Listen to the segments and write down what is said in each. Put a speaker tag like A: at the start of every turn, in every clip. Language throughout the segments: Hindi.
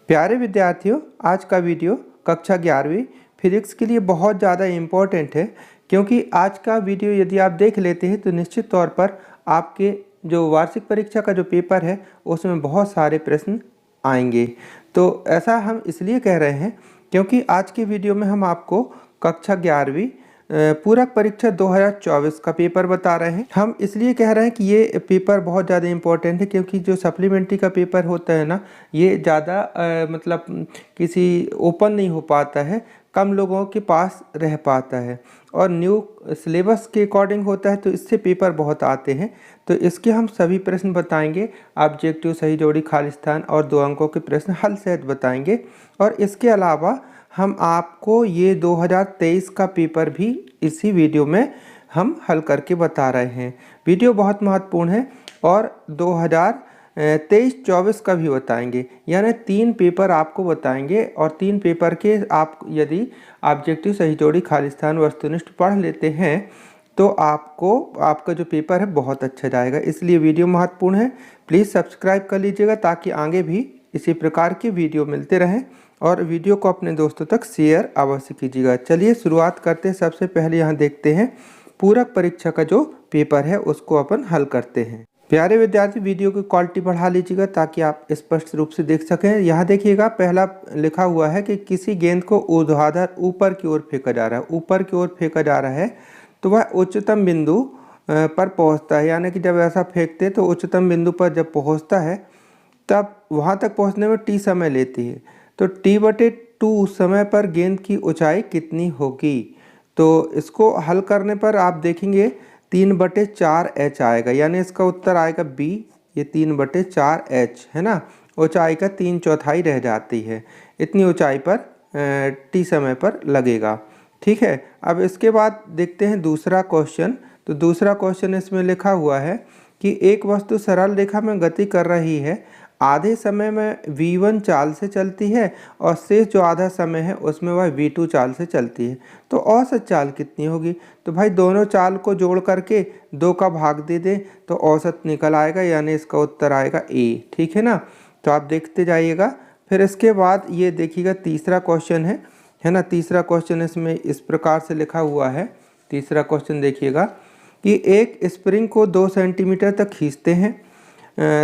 A: प्यारे विद्यार्थियों, आज का वीडियो कक्षा 11वीं फिजिक्स के लिए बहुत ज़्यादा इम्पोर्टेंट है, क्योंकि आज का वीडियो यदि आप देख लेते हैं तो निश्चित तौर पर आपके जो वार्षिक परीक्षा का जो पेपर है उसमें बहुत सारे प्रश्न आएंगे। तो ऐसा हम इसलिए कह रहे हैं क्योंकि आज के वीडियो में हम आपको कक्षा 11वीं पूरक परीक्षा 2024 का पेपर बता रहे हैं। हम इसलिए कह रहे हैं कि ये पेपर बहुत ज़्यादा इम्पोर्टेंट है, क्योंकि जो सप्लीमेंट्री का पेपर होता है ना, ये ज़्यादा मतलब किसी ओपन नहीं हो पाता है, कम लोगों के पास रह पाता है और न्यू सिलेबस के अकॉर्डिंग होता है, तो इससे पेपर बहुत आते हैं। तो इसके हम सभी प्रश्न बताएंगे, ऑब्जेक्टिव, सही जोड़ी, खाली स्थान और 2 अंकों के प्रश्न हल सहित बताएंगे। और इसके अलावा हम आपको ये 2023 का पेपर भी इसी वीडियो में हम हल करके बता रहे हैं। वीडियो बहुत महत्वपूर्ण है और 2023-24 का भी बताएंगे, यानी 3 पेपर आपको बताएंगे। और 3 पेपर के आप यदि ऑब्जेक्टिव, सही जोड़ी, खाली स्थान, वस्तुनिष्ठ पढ़ लेते हैं तो आपका जो पेपर है बहुत अच्छा जाएगा। इसलिए वीडियो महत्वपूर्ण है। प्लीज़ सब्सक्राइब कर लीजिएगा ताकि आगे भी इसी प्रकार के वीडियो मिलते रहें, और वीडियो को अपने दोस्तों तक शेयर अवश्य कीजिएगा। चलिए शुरुआत करते हैं। सबसे पहले यहाँ देखते हैं पूरक परीक्षा का जो पेपर है उसको अपन हल करते हैं। प्यारे विद्यार्थी, वीडियो की क्वालिटी बढ़ा लीजिएगा ताकि आप स्पष्ट रूप से देख सकें। यहाँ देखिएगा, पहला लिखा हुआ है कि किसी गेंद को ऊर्ध्वाधर ऊपर की ओर फेंका जा रहा है। ऊपर की ओर फेंका जा रहा है तो वह उच्चतम बिंदु पर पहुँचता है, यानी कि जब ऐसा फेंकते तो उच्चतम बिंदु पर जब पहुँचता है तब वहाँ तक पहुँचने में t समय लेती है। तो t/2 समय पर गेंद की ऊंचाई कितनी होगी? तो इसको हल करने पर आप देखेंगे 3/4h आएगा, यानी इसका उत्तर आएगा बी। ये 3/4h है ना, ऊंचाई का 3/4 रह जाती है, इतनी ऊंचाई पर t समय पर लगेगा। ठीक है, अब इसके बाद देखते हैं दूसरा क्वेश्चन। तो दूसरा क्वेश्चन इसमें लिखा हुआ है कि एक वस्तु सरल रेखा में गति कर रही है, आधे समय में v1 चाल से चलती है और शेष जो आधा समय है उसमें वह v2 चाल से चलती है, तो औसत चाल कितनी होगी? तो भाई दोनों चाल को जोड़ करके 2 का भाग दे दें तो औसत निकल आएगा, यानी इसका उत्तर आएगा ए। ठीक है ना, तो आप देखते जाइएगा। फिर इसके बाद ये देखिएगा तीसरा क्वेश्चन है ना। तीसरा क्वेश्चन इसमें इस प्रकार से लिखा हुआ है। तीसरा क्वेश्चन देखिएगा कि एक स्प्रिंग को 2 सेंटीमीटर तक खींचते हैं,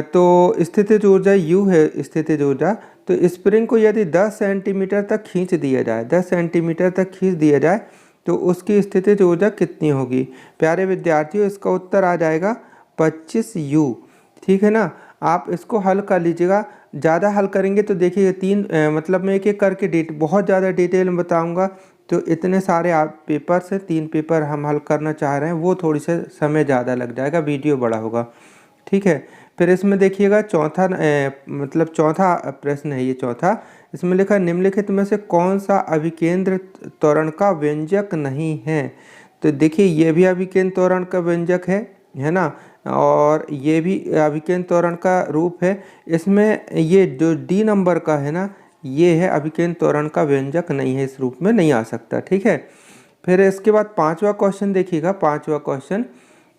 A: तो स्थितिज ऊर्जा U है स्थितिज ऊर्जा। तो स्प्रिंग को यदि 10 सेंटीमीटर तक खींच दिया जाए, 10 सेंटीमीटर तक खींच दिया जाए तो उसकी स्थितिज ऊर्जा कितनी होगी? प्यारे विद्यार्थियों, इसका उत्तर आ जाएगा 25U। ठीक है ना, आप इसको हल कर लीजिएगा। ज़्यादा हल करेंगे तो देखिए मतलब मैं एक एक करके बहुत ज़्यादा डिटेल में बताऊँगा, तो इतने सारे आप पेपर से 3 पेपर हम हल करना चाह रहे हैं, वो थोड़ी से समय ज़्यादा लग जाएगा, वीडियो बड़ा होगा। ठीक है, फिर इसमें देखिएगा चौथा प्रश्न है ये चौथा। इसमें लिखा निम्नलिखित में से कौन सा अभिकेंद्र त्वरण का व्यंजक नहीं है? तो देखिए ये भी अभिकेंद्र त्वरण का व्यंजक है ना, और ये भी अभिकेंद्र त्वरण का रूप है। इसमें ये जो डी नंबर का है ना, ये है अभिकेंद्र त्वरण का व्यंजक नहीं है, इस रूप में नहीं आ सकता। ठीक है, फिर इसके बाद 5वां क्वेश्चन देखिएगा। 5वां क्वेश्चन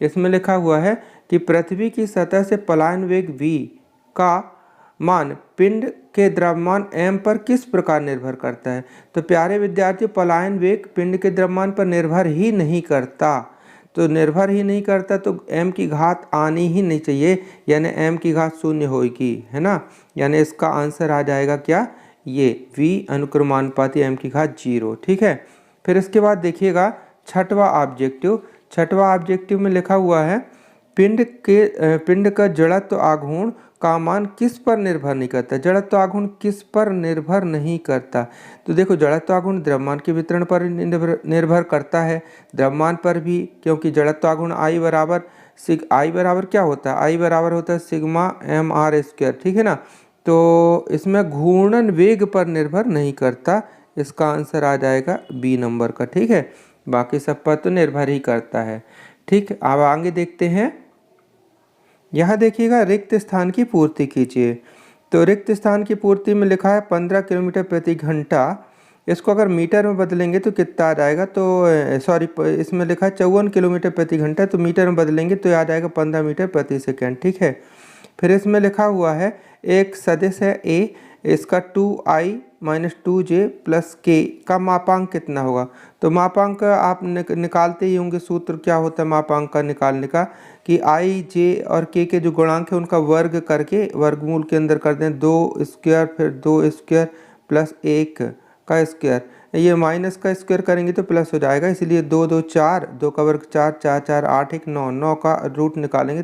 A: इसमें लिखा हुआ है कि पृथ्वी की सतह से पलायन वेग v का मान पिंड के द्रव्यमान m पर किस प्रकार निर्भर करता है? तो प्यारे विद्यार्थी, पलायन वेग पिंड के द्रव्यमान पर निर्भर ही नहीं करता। तो निर्भर ही नहीं करता तो m की घात आनी ही नहीं चाहिए, यानी m की घात 0 होगी, है ना। यानी इसका आंसर आ जाएगा क्या? ये v अनुक्रमानुपाती m की घात 0। ठीक है, फिर इसके बाद देखिएगा छठवां ऑब्जेक्टिव। छठवां ऑब्जेक्टिव में लिखा हुआ है पिंड का जड़त्व आघूर्ण का मान किस पर निर्भर नहीं करता? जड़त्व आघूर्ण किस पर निर्भर नहीं करता? तो देखो, जड़त्व आघूर्ण द्रव्यमान के वितरण पर निर्भर करता है, द्रव्यमान पर भी, क्योंकि जड़त्व आघूर्ण I बराबर क्या होता है? I बराबर होता है सिग्मा mr²। ठीक है ना, तो इसमें घूर्णन वेग पर निर्भर नहीं करता। इसका आंसर आ जाएगा बी नंबर का। ठीक है, बाकी सब पर तो निर्भर ही करता है। ठीक, अब आगे देखते हैं। यहाँ देखिएगा रिक्त स्थान की पूर्ति कीजिए। तो रिक्त स्थान की पूर्ति में लिखा है 15 किलोमीटर प्रति घंटा। इसको अगर मीटर में बदलेंगे तो कितना आ जाएगा? तो सॉरी, इसमें लिखा है 54 किलोमीटर प्रति घंटा, तो मीटर में बदलेंगे तो आ जाएगा 15 मीटर प्रति सेकंड। ठीक है, फिर इसमें लिखा हुआ है एक सदिश है ए इसका 2i minus 2j plus k का मापांक कितना होगा। तो मापांक आप निकालते ही होंगे, सूत्र क्या होता है मापांक का निकालने का कि i j और k के जो गुणांक है उनका वर्ग करके वर्गमूल के अंदर कर दें 2 स्क्वायर फिर 2 स्क्वायर प्लस 1 का स्क्वायर, ये माइनस का स्क्वायर करेंगे तो प्लस हो जाएगा, इसलिए 2 2 4, 2 का वर्ग 4, 4 4 8 1 9, 9 का रूट निकालेंगे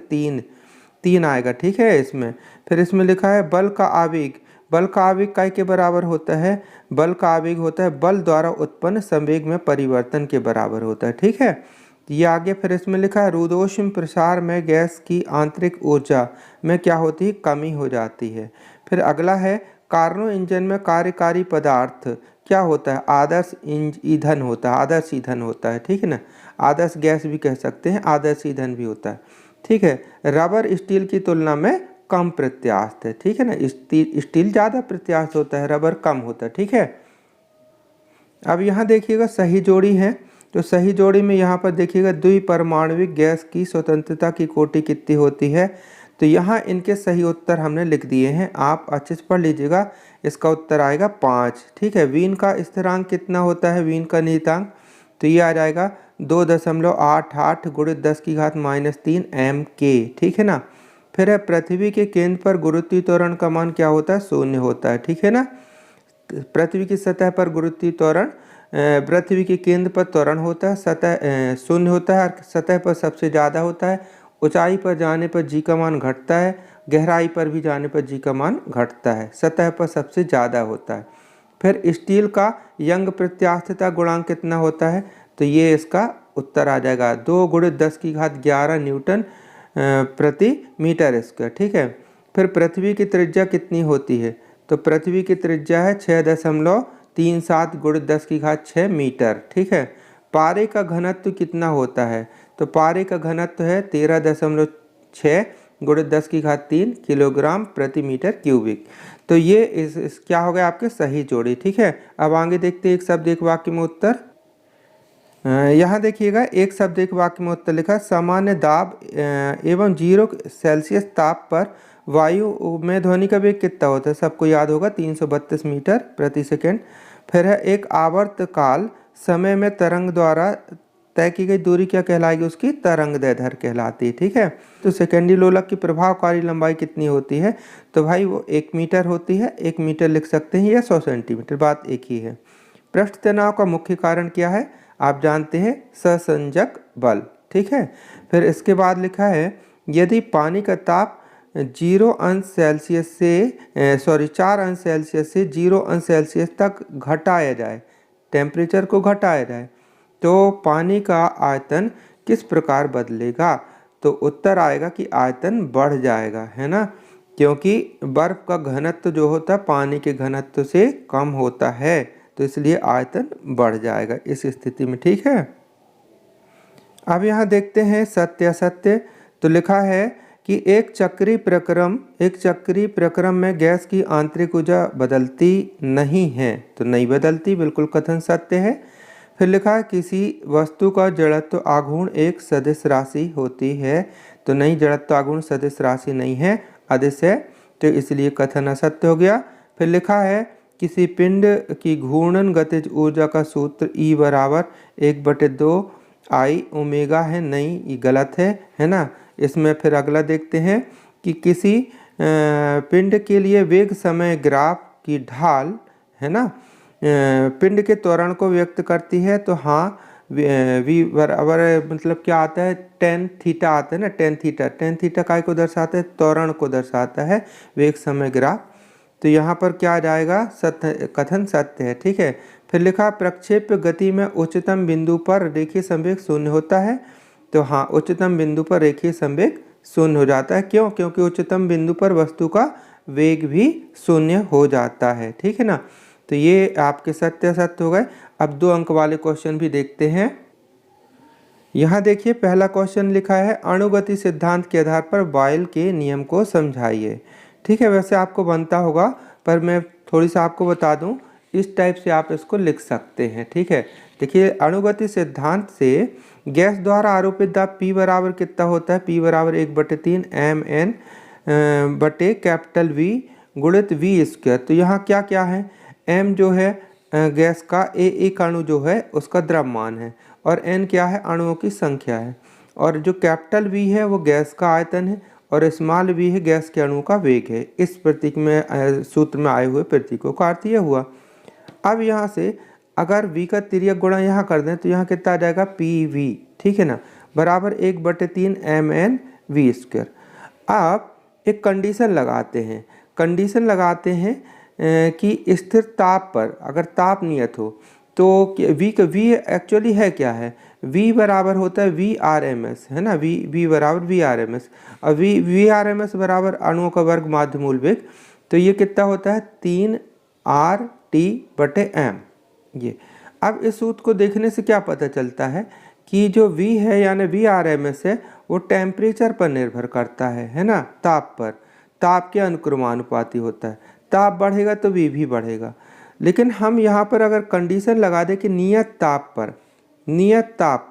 A: 3 आएगा। ठीक है, इसमें फिर इसमें लिखा है बल का आवेग। बल का आवेग काय के बराबर होता है, बल का आवेग होता है बल द्वारा उत्पन्न संवेग में परिवर्तन के बराबर होता है। ठीक है, ये आगे फिर इसमें लिखा है रुद्धोष्म प्रसार में गैस की आंतरिक ऊर्जा में क्या होती है, कमी हो जाती है। फिर अगला है कार्नो इंजन में कार्यकारी पदार्थ क्या होता है, आदर्श ईंधन होता है, आदर्श ईंधन होता है। ठीक है ना, आदर्श गैस भी कह सकते हैं, आदर्श ईंधन भी होता है। ठीक है, रबर स्टील की तुलना में कम प्रत्यास्थ है। ठीक है ना, स्टील ज़्यादा प्रत्यास्थ होता है, रबर कम होता है। ठीक है, अब यहाँ देखिएगा सही जोड़ी है, तो सही जोड़ी में यहाँ पर देखिएगा द्विपरमाणविक गैस की स्वतंत्रता की कोटि कितनी होती है। तो यहाँ इनके सही उत्तर हमने लिख दिए हैं, आप अच्छे से पढ़ लीजिएगा। इसका उत्तर आएगा 5। ठीक है, वीन का स्थिरांक कितना होता है, वीन का नियतांक, तो ये आ जाएगा 2.88 गुणित 10⁻³ MK। ठीक है ना, फिर है पृथ्वी के केंद्र पर गुरुत्वीय त्वरण का मान क्या होता है, 0 होता है। ठीक है ना, पृथ्वी की सतह पर गुरुत्वीय त्वरण, पृथ्वी के केंद्र पर त्वरण होता है, सतह 0 होता है, सतह पर सबसे ज़्यादा होता है, ऊंचाई पर जाने पर जी का मान घटता है, गहराई पर भी जाने पर जी का मान घटता है, सतह पर सबसे ज़्यादा होता है। फिर स्टील का यंग प्रत्यास्थता गुणांक कितना होता है, तो ये इसका उत्तर आ जाएगा 2 गुणित 10⁻11 न्यूटन प्रति मीटर स्क्वायर। ठीक है, फिर पृथ्वी की त्रिज्या कितनी होती है, तो पृथ्वी की त्रिज्या है 6.37 गुणित 10⁶ मीटर। ठीक है, पारे का घनत्व कितना होता है, तो पारे का घनत्व है 13.6 गुणित 10⁻³ किलोग्राम प्रति मीटर क्यूबिक। तो ये इस क्या हो गया आपके सही जोड़ी। ठीक है, अब आगे देखते हैं एक शब्द एक वाक्य में उत्तर। यहाँ देखिएगा एक शब्द एक वाक्य में उत्तर लिखा, सामान्य दाब एवं 0 सेल्सियस ताप पर वायु में ध्वनि का वेग कितना होता है, सबको याद होगा 332 मीटर प्रति सेकेंड। फिर है एक आवर्तकाल समय में तरंग द्वारा तय की गई दूरी क्या कहलाएगी, उसकी तरंगदैर्ध्य कहलाती है। ठीक है, तो सेकेंडरी लोलक की प्रभावकारी लंबाई कितनी होती है, तो भाई वो 1 मीटर होती है, 1 मीटर लिख सकते हैं या 100 सेंटीमीटर, बात एक ही है। पृष्ठ तनाव का मुख्य कारण क्या है, आप जानते हैं सहसंजक बल। ठीक है, फिर इसके बाद लिखा है यदि पानी का ताप 4 अंश सेल्सियस से 0 अंश सेल्सियस तक घटाया जाए, टेम्परेचर को घटाया जाए, तो पानी का आयतन किस प्रकार बदलेगा, तो उत्तर आएगा कि आयतन बढ़ जाएगा, है ना, क्योंकि बर्फ का घनत्व जो होता है पानी के घनत्व से कम होता है, तो इसलिए आयतन बढ़ जाएगा इस स्थिति में। ठीक है, अब यहाँ देखते हैं सत्य असत्य। तो लिखा है कि एक चक्रीय प्रक्रम में गैस की आंतरिक ऊर्जा बदलती नहीं है, तो नहीं बदलती, बिल्कुल कथन सत्य है। फिर लिखा है किसी वस्तु का जड़त्व आघूर्ण एक सदिश राशि होती है, तो नहीं, जड़त्व आघूर्ण सदिश राशि नहीं है, अदिश है, तो इसलिए कथन असत्य हो गया। फिर लिखा है किसी पिंड की घूर्णन गतिज ऊर्जा का सूत्र E बराबर 1/2 I ओमेगा है, नहीं, ये गलत है ना। इसमें फिर अगला देखते हैं कि किसी पिंड के लिए वेग समय ग्राफ की ढाल, है ना, पिंड के त्वरण को व्यक्त करती है, तो हाँ v बराबर मतलब क्या आता है, tan थीटा आता है ना, tan थीटा काय को दर्शाता है, त्वरण को दर्शाता है, वेग समय ग्राफ, तो यहाँ पर क्या आ जाएगा, सत्य, कथन सत्य है। ठीक है, फिर लिखा प्रक्षेप्य गति में उच्चतम बिंदु पर रेखीय संवेग 0 होता है, तो हाँ उच्चतम बिंदु पर रेखीय संवेग 0 हो जाता है, क्यों, क्योंकि उच्चतम बिंदु पर वस्तु का वेग भी 0 हो जाता है। ठीक है ना, तो ये आपके सत्य सत्य हो गए। अब 2 अंक वाले क्वेश्चन भी देखते हैं। यहाँ देखिए पहला क्वेश्चन लिखा है अणुगति सिद्धांत के आधार पर बॉयल के नियम को समझाइए। ठीक है, वैसे आपको बनता होगा, पर मैं थोड़ी सा आपको बता दूं, इस टाइप से आप इसको लिख सकते हैं। ठीक है, देखिए अणुगति सिद्धांत से गैस द्वारा आरोपित दाब P बराबर कितना होता है, P बराबर 1/3 mn बटे कैपिटल V गुणित वी स्क्वायर। तो यहाँ क्या क्या है, m जो है गैस का एक अणु जो है उसका द्रव्यमान है, और n क्या है, अणुओं की संख्या है, और जो कैपिटल V है वो गैस का आयतन है, और स्मॉल v है गैस के अणु का वेग है। इस प्रतीक में सूत्र में आए हुए प्रतीकों का अर्थ यह हुआ। अब यहाँ से अगर v का तिर्यक गुणा यहाँ कर दें तो यहाँ कितना आ जाएगा, pv, ठीक है ना, बराबर 1/3 mn v स्क्वायर। अब एक कंडीशन लगाते हैं कि स्थिर ताप पर अगर ताप नियत हो तो v एक्चुअली है क्या है, v बराबर होता है VRMS, है ना, v बराबर VRMS, और VRMS बराबर अणुओं का वर्ग माध्य मूल वेग। तो ये कितना होता है, 3RT/m। ये अब इस सूत्र को देखने से क्या पता चलता है कि जो v है यानी VRMS है वो टेम्परेचर पर निर्भर करता है ना, ताप पर, ताप के अनुक्रमानुपाती होता है। ताप बढ़ेगा तो v भी बढ़ेगा। लेकिन हम यहाँ पर अगर कंडीशन लगा दें कि नियत ताप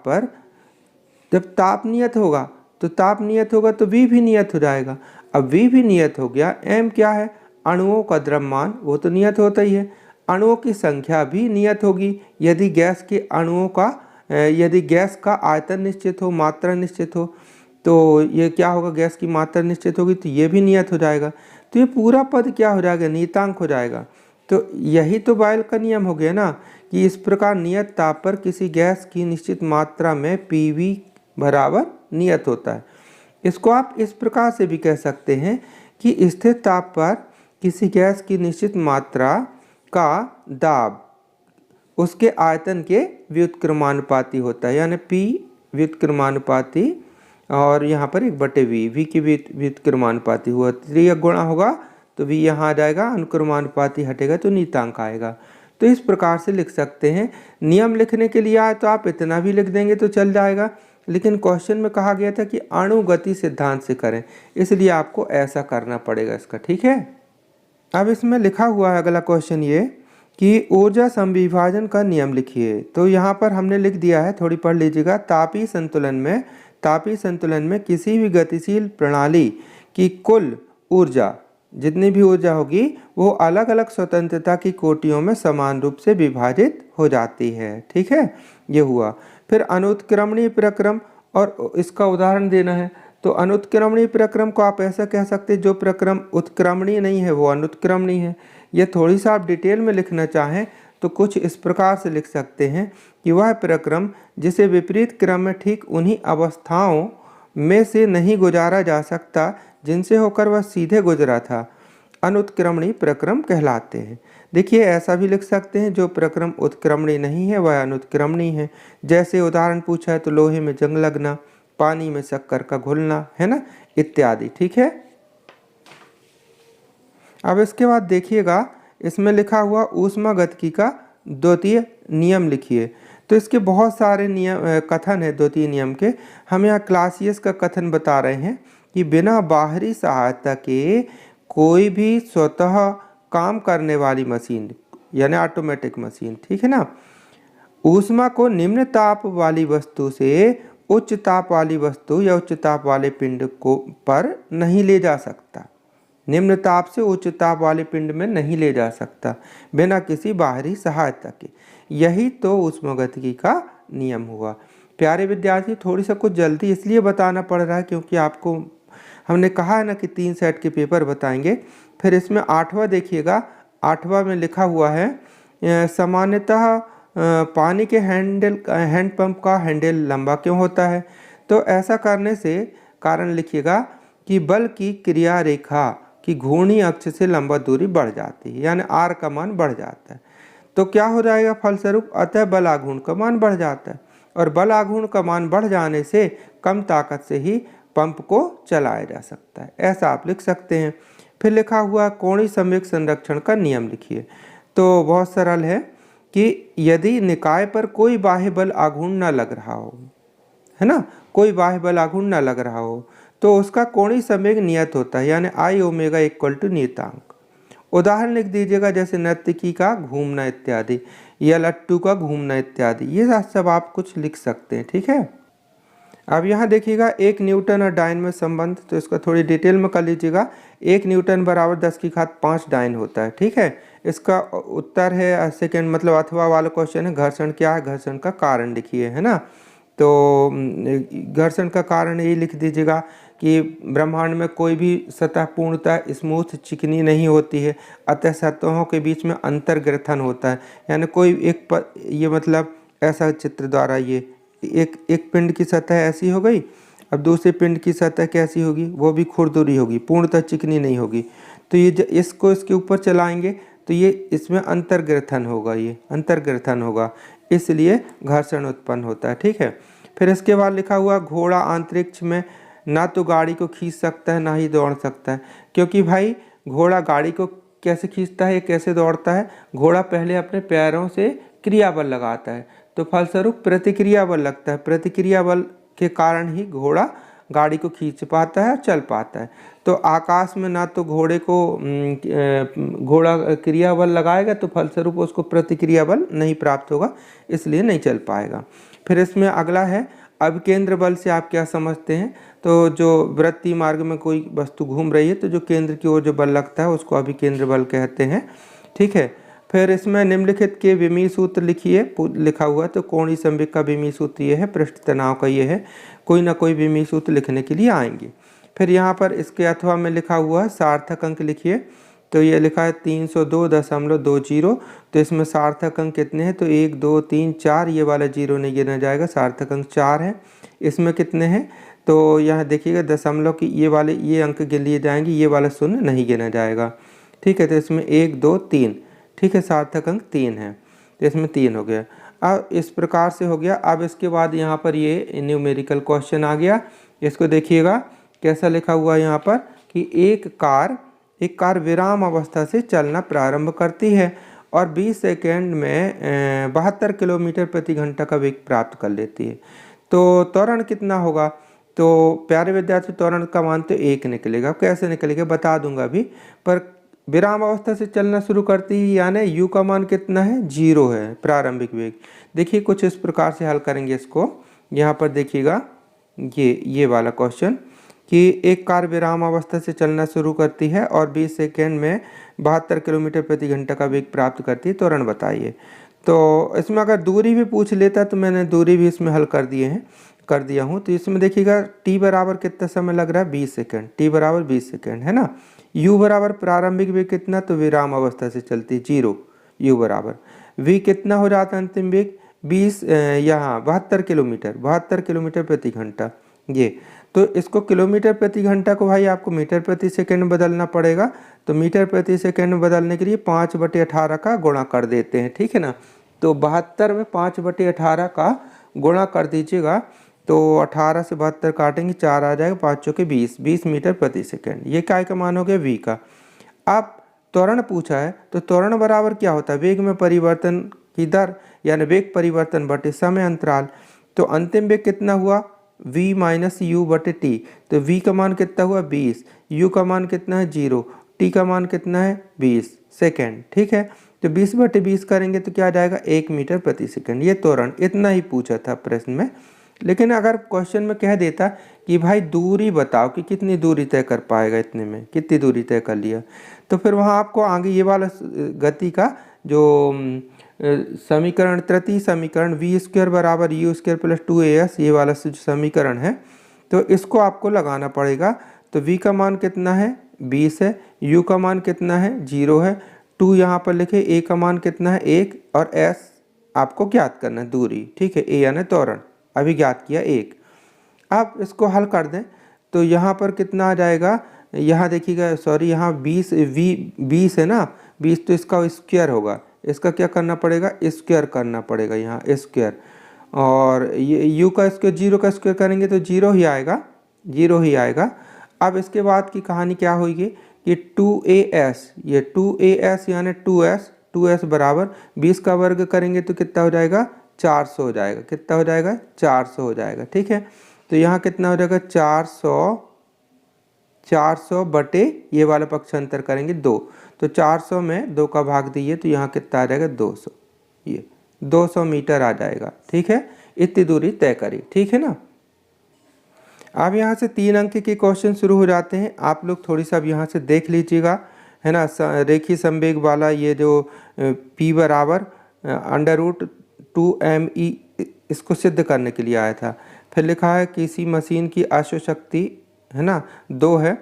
A: पर जब ताप नियत होगा तो v भी नियत हो जाएगा। अब v भी नियत हो गया, m क्या है, अणुओं का द्रव्यमान, वो तो नियत होता ही है। अणुओं की संख्या भी नियत होगी यदि गैस का आयतन निश्चित हो, मात्रा निश्चित हो, तो ये क्या होगा, गैस की मात्रा निश्चित होगी तो ये भी नियत हो जाएगा। तो ये पूरा पद क्या हो जाएगा, नियतांक हो जाएगा। तो यही तो बॉयल का नियम हो गया ना, कि इस प्रकार नियत ताप पर किसी गैस की निश्चित मात्रा में पीवी बराबर नियत होता है। इसको आप इस प्रकार से भी कह सकते हैं कि स्थिर ताप पर किसी गैस की निश्चित मात्रा का दाब उसके आयतन के व्युत्क्रमानुपाती होता है, यानी P व्युत्क्रमानुपाती, और यहाँ पर 1/v, v की व्युत्क्रमानुपाती हुआ, तिर्यक गुणा होगा तो v यहाँ आ जाएगा, अनुक्रमानुपाती हटेगा तो नियतांक आएगा। तो इस प्रकार से लिख सकते हैं। नियम लिखने के लिए आए तो आप इतना भी लिख देंगे तो चल जाएगा, लेकिन क्वेश्चन में कहा गया था कि अणुगति सिद्धांत से करें, इसलिए आपको ऐसा करना पड़ेगा इसका, ठीक है। अब इसमें लिखा हुआ है अगला क्वेश्चन ये कि ऊर्जा समविभाजन का नियम लिखिए। तो यहाँ पर हमने लिख दिया है, थोड़ी पढ़ लीजिएगा। तापीय संतुलन में किसी भी गतिशील प्रणाली की कुल ऊर्जा, जितनी भी ऊर्जा होगी वो अलग अलग स्वतंत्रता की कोटियों में समान रूप से विभाजित हो जाती है, ठीक है, ये हुआ। फिर अनुत्क्रमणीय प्रक्रम, और इसका उदाहरण देना है। तो अनुत्क्रमणीय प्रक्रम को आप ऐसा कह सकते हैं, जो प्रक्रम उत्क्रमणीय नहीं है वो अनुत्क्रमणीय है। ये थोड़ी सा आप डिटेल में लिखना चाहें तो कुछ इस प्रकार से लिख सकते हैं कि वह प्रक्रम जिसे विपरीत क्रम में ठीक उन्हीं अवस्थाओं में से नहीं गुजारा जा सकता जिनसे होकर वह सीधे गुजरा था, अनुत्क्रमणीय प्रक्रम कहलाते हैं। देखिए ऐसा भी लिख सकते हैं, जो प्रक्रम उत्क्रमणीय नहीं है वह अनुत्क्रमणीय है। जैसे उदाहरण पूछा है तो लोहे में जंग लगना, पानी में शक्कर का घुलना, है ना, इत्यादि, ठीक है। अब इसके बाद देखिएगा, इसमें लिखा हुआ ऊष्मागतिकी का द्वितीय नियम लिखिए। तो इसके बहुत सारे नियम कथन है द्वितीय नियम के। हम यहाँ क्लासियस का कथन बता रहे हैं कि बिना बाहरी सहायता के कोई भी स्वतः काम करने वाली मशीन, यानी ऑटोमेटिक मशीन, ठीक है ना, ऊष्मा को निम्न ताप वाली वस्तु से उच्च ताप वाली वस्तु या उच्च ताप वाले पिंड को पर नहीं ले जा सकता, निम्न ताप से उच्च ताप वाले पिंड में नहीं ले जा सकता बिना किसी बाहरी सहायता के। यही तो ऊष्मागतिकी का नियम हुआ। प्यारे विद्यार्थी, थोड़ी सा कुछ जल्दी इसलिए बताना पड़ रहा है क्योंकि आपको हमने कहा है ना कि 3 सेट के पेपर बताएंगे। फिर इसमें 8वां देखिएगा, 8वां में लिखा हुआ है सामान्यतः पानी के हैंड पंप का हैंडल लंबा क्यों होता है। तो ऐसा करने से कारण लिखिएगा कि बल की क्रिया रेखा की घूर्णी अक्ष से लंबा दूरी बढ़ जाती है, यानी आर का मान बढ़ जाता है। तो क्या हो जाएगा फलस्वरूप, अतः बल आघूर्ण का मान बढ़ जाता है, और बल आघूर्ण का मान बढ़ जाने से कम ताकत से ही पंप को चलाया जा सकता है, ऐसा आप लिख सकते हैं। फिर लिखा हुआ कोणीय संवेग संरक्षण का नियम लिखिए। तो बहुत सरल है कि यदि निकाय पर कोई बाह्य बल आघूर्ण न लग रहा हो, है ना, कोई बाह्य बल आघूर्ण न लग रहा हो, तो उसका कोणीय संवेग नियत होता है, यानी I ओमेगा इक्वल टू नियतांक। उदाहरण लिख दीजिएगा, जैसे नर्तकी का घूमना इत्यादि, या लट्टू का घूमना इत्यादि, ये सब आप कुछ लिख सकते हैं, ठीक है। अब यहाँ देखिएगा 1 न्यूटन और डाइन में संबंध, तो इसका थोड़ी डिटेल में कर लीजिएगा। 1 न्यूटन बराबर 10⁵ डाइन होता है, ठीक है। इसका उत्तर है सेकेंड, मतलब अथवा वाला क्वेश्चन है, घर्षण क्या है, घर्षण का कारण लिखिए, है ना। तो घर्षण का कारण ये लिख दीजिएगा कि ब्रह्मांड में कोई भी सतह पूर्णतः स्मूथ चिकनी नहीं होती है, अतः सतहों के बीच में अंतर्ग्रथन होता है। यानी कोई ये मतलब ऐसा चित्र द्वारा ये एक पिंड की सतह ऐसी हो गई, अब दूसरे पिंड की सतह कैसी होगी, वो भी खुरदुरी होगी, पूर्णतः चिकनी नहीं होगी। तो ये इसको इसके ऊपर चलाएंगे तो ये इसमें अंतर्ग्रथन होगा, ये अंतर्ग्रथन होगा, इसलिए घर्षण उत्पन्न होता है, ठीक है। फिर इसके बाद लिखा हुआ घोड़ा अंतरिक्ष में ना तो गाड़ी को खींच सकता है ना ही दौड़ सकता है, क्योंकि भाई घोड़ा गाड़ी को कैसे खींचता है, कैसे दौड़ता है, घोड़ा पहले अपने पैरों से क्रिया बल लगाता है, तो फलस्वरूप प्रतिक्रिया बल लगता है, प्रतिक्रिया बल के कारण ही घोड़ा गाड़ी को खींच पाता है और चल पाता है। तो आकाश में ना तो घोड़े को घोड़ा क्रिया बल लगाएगा तो फलस्वरूप उसको प्रतिक्रिया बल नहीं प्राप्त होगा, इसलिए नहीं चल पाएगा। फिर इसमें अगला है अभिकेंद्र बल से आप क्या समझते हैं। तो जो वृत्तीय मार्ग में कोई वस्तु घूम रही है तो जो केंद्र की ओर जो बल लगता है उसको अभिकेंद्र बल कहते हैं, ठीक है। फिर इसमें निम्नलिखित के विमीय सूत्र लिखिए, लिखा हुआ है, तो कोणीय संवेग का विमीय सूत्र ये है, पृष्ठ तनाव का ये है, कोई ना कोई विमीय सूत्र लिखने के लिए आएंगे। फिर यहाँ पर इसके अथवा में लिखा हुआ है सार्थक अंक लिखिए, तो ये लिखा है 302.20, तो इसमें सार्थक अंक कितने हैं, तो 1 2 3 4, ये वाला 0 नहीं गिना जाएगा, सार्थक अंक 4 है। इसमें कितने हैं, तो यहाँ देखिएगा दशमलव की ये अंक गिन लिए जाएंगे, ये वाला शून्य नहीं गिना जाएगा, ठीक है। तो इसमें 1 2 3, ठीक है, सार्थक अंक 3 है, तो इसमें 3 हो गया। अब इस प्रकार से हो गया। अब इसके बाद यहाँ पर ये न्यूमेरिकल क्वेश्चन आ गया, इसको देखिएगा कैसा लिखा हुआ है यहाँ पर कि एक कार विराम अवस्था से चलना प्रारंभ करती है और 20 सेकेंड में 72 किलोमीटर प्रति घंटा का वेग प्राप्त कर लेती है। तो त्वरण कितना होगा, तो प्यारे विद्यार्थी त्वरण का मान तो 1 निकलेगा, कैसे निकलेगा बता दूंगा अभी, पर विराम अवस्था से चलना शुरू करती है यानी u का मान कितना है, 0 है प्रारंभिक वेग। देखिए कुछ इस प्रकार से हल करेंगे इसको। यहाँ पर देखिएगा ये वाला क्वेश्चन कि एक कार विराम अवस्था से चलना शुरू करती है और 20 सेकेंड में 72 किलोमीटर प्रति घंटा का वेग प्राप्त करती है, त्वरण बताइए। तो इसमें अगर दूरी भी पूछ लेता तो मैंने दूरी भी इसमें हल कर दिया हूँ। तो इसमें देखिएगा t बराबर कितना समय लग रहा है, 20 सेकेंड, t बराबर 20 सेकेंड है ना। u बराबर प्रारंभिक वेग कितना, तो विराम अवस्था से चलती 0, u बराबर v कितना हो जाता है अंतिम वेग 20, यहाँ 72 किलोमीटर प्रति घंटा। ये तो इसको किलोमीटर प्रति घंटा को भाई आपको मीटर प्रति सेकंड में बदलना पड़ेगा, तो मीटर प्रति सेकंड में बदलने के लिए 5/18 का गुणा कर देते हैं, ठीक है ना। तो 72 में 5/18 का गुणा कर दीजिएगा, तो 18 से 72 काटेंगे 4 आ जाएगा, 5 चौके 20 मीटर प्रति सेकंड। ये काय का मान हो गया v का। अब त्वरण पूछा है तो त्वरण बराबर क्या होता है, वेग में परिवर्तन की दर यानी वेग परिवर्तन बटे समय अंतराल। तो अंतिम वेग कितना हुआ v माइनस यू बटे टी, तो v का मान कितना हुआ 20, u का मान कितना है 0, t का मान कितना है 20 सेकेंड, ठीक है। तो 20/20 करेंगे तो क्या आ जाएगा 1 मीटर प्रति सेकंड। ये त्वरण इतना ही पूछा था प्रश्न में। लेकिन अगर क्वेश्चन में कह देता कि भाई दूरी बताओ कि कितनी दूरी तय कर पाएगा, इतने में कितनी दूरी तय कर लिया, तो फिर वहाँ आपको आगे ये वाला गति का जो समीकरण, तृतीय समीकरण v² बराबर u² प्लस 2as, ये वाला जो समीकरण है तो इसको आपको लगाना पड़ेगा। तो v का मान कितना है 20 है, u का मान कितना है 0 है, 2 यहाँ पर लिखे, a का मान कितना है 1 और s आपको ज्ञात करना है दूरी, ठीक है, a यानी त्वरण अभी ज्ञात किया 1। अब इसको हल कर दें तो यहाँ पर कितना आ जाएगा, यहाँ देखिएगा सॉरी यहाँ 20 है ना, 20 तो इसका स्क्वायर होगा, इसका क्या करना पड़ेगा स्क्वायर करना पड़ेगा, यहाँ स्क्वायर, और ये u का स्क्वायर 0 का स्क्वायर करेंगे तो 0 ही आएगा। अब इसके बाद की कहानी क्या होगी कि 2as, ये 2as यानी 2s बराबर 20 का वर्ग करेंगे तो कितना हो जाएगा 400 हो जाएगा, कितना हो जाएगा 400 हो जाएगा, ठीक है। तो यहाँ कितना हो जाएगा 400 बटे ये वाला पक्षांतर करेंगे 2, तो 400 में 2 का भाग दिए तो यहाँ कितना आ जाएगा 200, ये 200 मीटर आ जाएगा, ठीक है। इतनी दूरी तय करी, ठीक है ना। अब यहाँ से 3 अंक के क्वेश्चन शुरू हो जाते हैं। आप लोग थोड़ी सा अब यहाँ से देख लीजिएगा, है ना। रेखीय संवेग वाला ये जो P बराबर √2mE इसको सिद्ध करने के लिए आया था। फिर लिखा है किसी मशीन की अश्व शक्ति, है ना, 2 है,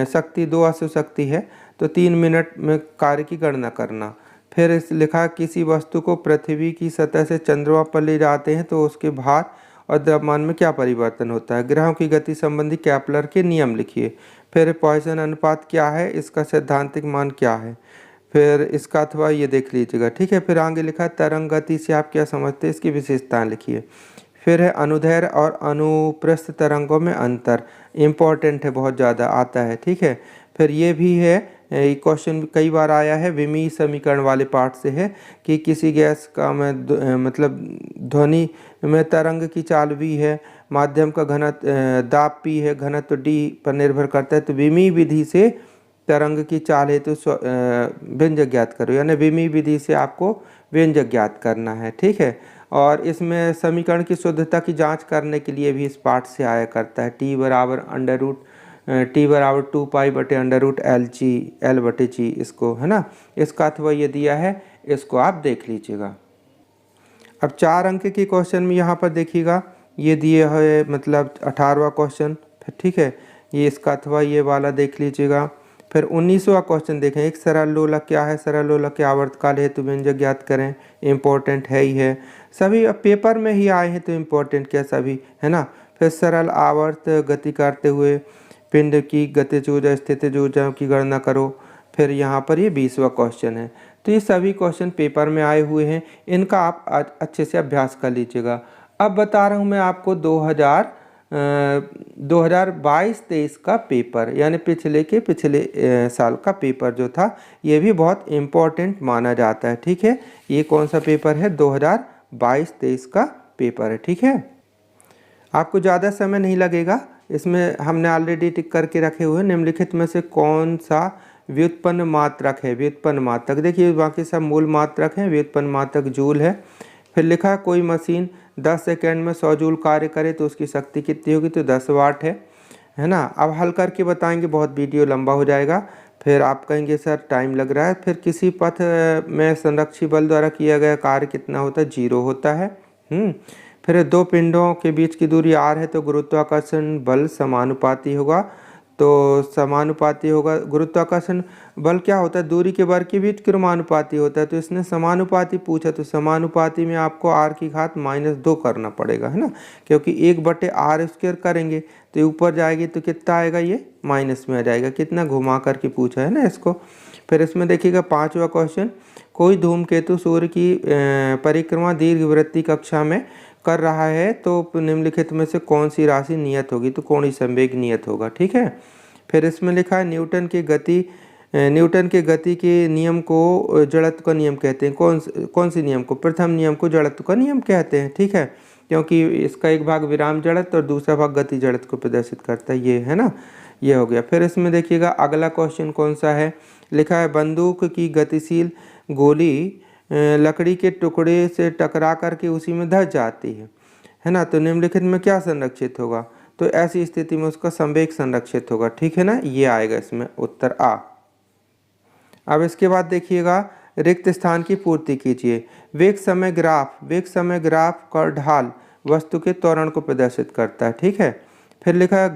A: शक्ति 2 अश्व शक्ति है, तो 3 मिनट में कार्य की गणना करना। फिर इस लिखा किसी वस्तु को पृथ्वी की सतह से चंद्रमा पर ले जाते हैं तो उसके भार और द्रव्यमान में क्या परिवर्तन होता है। ग्रहों की गति संबंधी केपलर के नियम लिखिए। फिर पॉइसन अनुपात क्या है, इसका सैद्धांतिक मान क्या है। फिर इसका अथवा ये देख लीजिएगा, ठीक है। फिर आगे लिखा तरंग गति से आप क्या समझते हैं, इसकी विशेषताएं लिखिए। फिर है अनुदैर्घ्य और अनुप्रस्थ तरंगों में अंतर, इम्पोर्टेंट है, बहुत ज़्यादा आता है, ठीक है। फिर ये भी है, क्वेश्चन कई बार आया है, विमीय समीकरण वाले पार्ट से है कि किसी गैस का मतलब ध्वनि में तरंग की चाल v है, माध्यम का घनत्व दाब p है, घनत्व d पर निर्भर करता है, तो विमीय विधि से तरंग की चाल है तो व्यंजक ज्ञात करो, यानी विमीय विधि से आपको व्यंजक ज्ञात करना है, ठीक है। और इसमें समीकरण की शुद्धता की जांच करने के लिए भी इस पार्ट से आया करता है, t बराबर √2 पाई बटे √L/g, इसको, है ना, इसका अथवा ये दिया है, इसको आप देख लीजिएगा। अब 4 अंक के क्वेश्चन में यहाँ पर देखिएगा, ये दिए है मतलब 18वां क्वेश्चन, ठीक है, ये इसका अथवा ये वाला देख लीजिएगा। फिर 19वां क्वेश्चन देखें, एक सरल लोलक क्या है, सरल लोलक के आवर्तकाल हेतु व्यंजक ज्ञात करें, इम्पोर्टेंट है ही है, सभी अब पेपर में ही आए हैं तो इम्पोर्टेंट क्या सभी, है ना। फिर सरल आवर्त गति करते हुए पिंड की गतिज ऊर्जा स्थितिज ऊर्जा की गणना करो। फिर यहाँ पर ये 20वां क्वेश्चन है। तो ये सभी क्वेश्चन पेपर में आए हुए हैं, इनका आप अच्छे से अभ्यास कर लीजिएगा। अब बता रहा हूँ मैं आपको 2022-23 का पेपर, यानी पिछले साल का पेपर जो था, ये भी बहुत इम्पोर्टेंट माना जाता है, ठीक है। ये कौन सा पेपर है, 2022-23 का पेपर है, ठीक है। आपको ज़्यादा समय नहीं लगेगा, इसमें हमने ऑलरेडी टिक करके रखे हुए हैं। निम्नलिखित में से कौन सा व्युत्पन्न मात्रक है, व्युत्पन्न मात्रक देखिए, बाकी सब मूल मात्रक हैं, व्युत्पन्न मात्रक जूल है। फिर लिखा है कोई मशीन 10 सेकेंड में 100 जूल कार्य करे तो उसकी शक्ति कितनी होगी, तो 10 वाट है ना। अब हल करके बताएंगे, बहुत वीडियो लंबा हो जाएगा, फिर आप कहेंगे सर टाइम लग रहा है। फिर किसी पथ में संरक्षी बल द्वारा किया गया कार्य कितना होता है, 0 होता है। फिर 2 पिंडों के बीच की दूरी r है तो गुरुत्वाकर्षण बल समानुपाती होगा, तो समानुपाती होगा। गुरुत्वाकर्षण बल क्या होता है, दूरी के वर्ग के बीच क्रमानुपाती होता है, तो इसने समानुपाती पूछा, तो समानुपाती में आपको r की घात -2 करना पड़ेगा, है ना, क्योंकि 1/r² करेंगे तो ऊपर जाएगी तो कितना आएगा, ये माइनस में आ जाएगा, कितना घुमा करके पूछा है ना इसको। फिर इसमें देखिएगा 5वां क्वेश्चन, कोई धूमकेतु सूर्य की परिक्रमा दीर्घवृत्तीय कक्षा में कर रहा है तो निम्नलिखित में से कौन सी राशि नियत होगी, तो कोणीय संवेग नियत होगा, ठीक है। फिर इसमें लिखा है न्यूटन के गति के नियम को जड़त्व का नियम कहते हैं, कौन सी नियम को, प्रथम नियम को जड़त्व का नियम कहते हैं, ठीक है, क्योंकि इसका एक भाग विराम जड़त्व और दूसरा भाग गति जड़त्व को प्रदर्शित करता है, ये है ना, ये हो गया। फिर इसमें देखिएगा अगला क्वेश्चन कौन सा है, लिखा है बंदूक की गतिशील गोली लकड़ी के टुकड़े से टकरा करके उसी में धंस जाती है ना, तो निम्नलिखित में क्या संरक्षित होगा, तो ऐसी स्थिति में उसका संवेग संरक्षित होगा, ठीक है ना, ये आएगा इसमें उत्तर आ। अब इसके बाद देखिएगा रिक्त स्थान की पूर्ति कीजिए। वेग समय ग्राफ का ढाल वस्तु के त्वरण को प्रदर्शित करता है, ठीक है। फिर लिखा है